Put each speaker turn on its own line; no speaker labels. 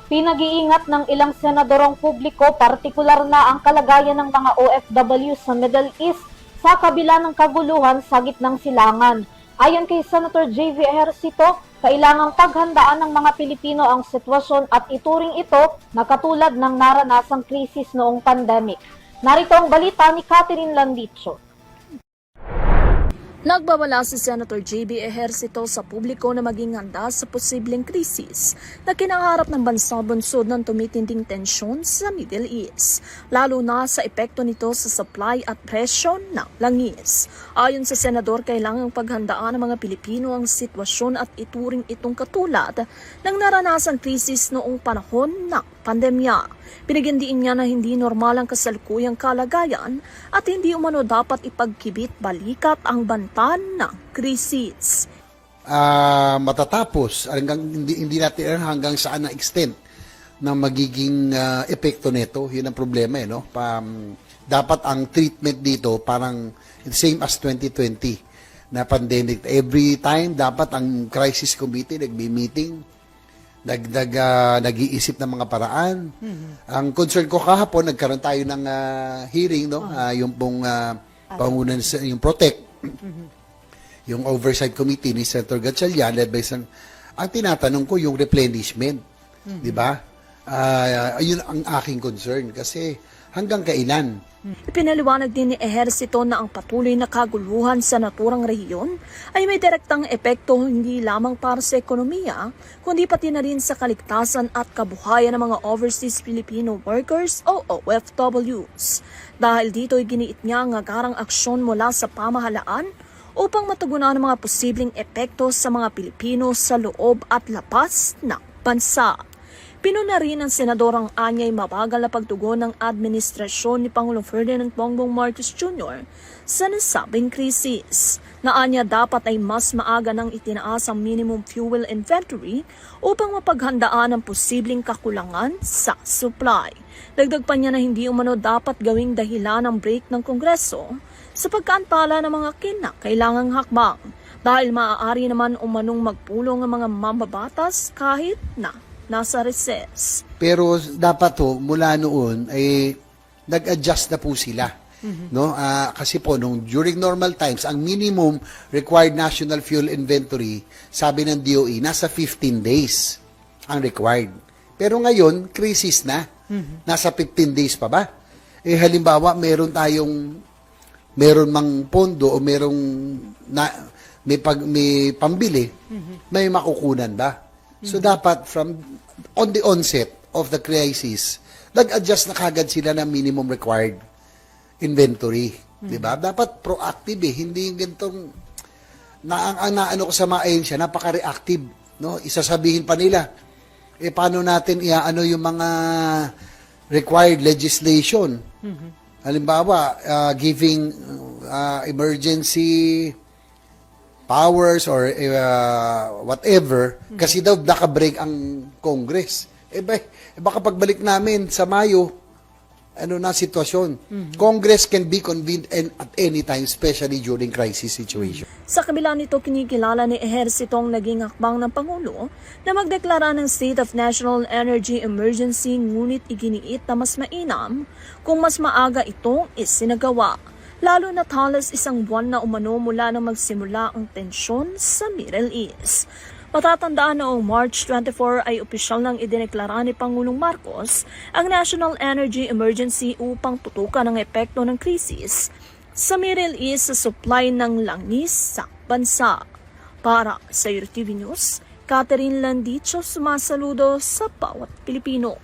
Pinag-iingat ng ilang senadorong publiko, partikular na ang kalagayan ng mga OFW sa Middle East sa kabila ng kaguluhan sa gitnang silangan. Ayon kay Senator J.V. Ejercito, kailangang paghandaan ng mga Pilipino ang sitwasyon at ituring ito na katulad ng naranasang krisis noong pandemic. Narito ang balita ni Catherine Landicho.
Nagbabala si Senator J.B. Ejercito sa publiko na maging handa sa posibleng krisis na kinaharap ng bansa bunsod ng tumitinding tensyon sa Middle East, lalo na sa epekto nito sa supply at presyo ng langis. Ayon sa Senador, kailangang paghandaan ng mga Pilipino ang sitwasyon at ituring itong katulad ng naranasang krisis noong panahon ng pandemya. Pinagyandiin niya na hindi normal ang kasalukuyang kalagayan at hindi umano dapat ipagkibit balikat ang bantan ng krisis.
Matatapos hanggang hindi natin hanggang saan na extent na magiging epekto nito. Yun ang problema no. Dapat ang treatment dito parang same as 2020 na pandemic. Every time dapat ang crisis committee nagbi-meeting, nag-iisip ng mga paraan. Ang concern ko kahapon, nagkaroon tayo ng hearing, no? Yung pong pangunan, yung PROTEC, yung oversight committee ni Senator Gatchalian, led by ang tinatanong ko yung replenishment. Di ba? Ayun ang aking concern kasi hanggang kailan?
Ipinaliwanag din ni Ejercito na ang patuloy na kaguluhan sa naturang rehiyon ay may direktang epekto hindi lamang para sa ekonomiya, kundi pati na rin sa kaligtasan at kabuhayan ng mga overseas Filipino workers o OFWs. Dahil dito ay giniit niya ang agarang aksyon mula sa pamahalaan upang matugunan ang mga posibleng epekto sa mga Pilipino sa loob at labas ng bansa. Pinuna rin ng Senador ang anyay mabagal na pagtugon ng administrasyon ni Pangulong Ferdinand Bongbong Marcos Jr. sa nasabing krisis, na anya dapat ay mas maaga nang itinaas ang minimum fuel inventory upang mapaghandaan ang posibleng kakulangan sa supply. Dagdag pa niya na hindi umano dapat gawing dahilan ng break ng Kongreso sa pagkaantala ng mga kinakailangang hakbang dahil maaari naman umanong magpulong ang mga mambabatas kahit na nasa recess.
Pero dapat mula noon ay nag-adjust na po sila. No? Kasi po during normal times, ang minimum required national fuel inventory, sabi ng DOE, nasa 15 days ang required. Pero ngayon, crisis na. Nasa 15 days pa ba? Halimbawa, meron mang pondo o may pambili, may makukunan ba? So dapat on the onset of the crisis, nag-adjust na kagad sila ng minimum required inventory. Diba? Dapat proactive hindi yung gantong ang naano ko sa mga ahensya, napaka-reactive. No? Isasabihin pa nila, paano natin iaano yung mga required legislation? Halimbawa, giving emergency powers or whatever, kasi daw naka-break ang Congress. Baka pagbalik namin sa Mayo, sitwasyon. Congress can be convened at any time, especially during crisis situation.
Sa kabila nito, kinikilala ni Ejercito ang naging hakbang ng Pangulo na magdeklara ng State of National Energy Emergency, ngunit iginiit na mas mainam kung mas maaga itong isinagawa. Lalo na halos isang buwan na umano mula nang magsimula ang tensyon sa Middle East. Matatandaan noong March 24 ay opisyal nang idineklara ni Pangulong Marcos ang National Energy Emergency upang tutukan ang epekto ng krisis sa Middle East sa supply ng langis sa bansa. Para sa RTV News, Catherine Landicho, sumasaludo sa bawat Pilipino.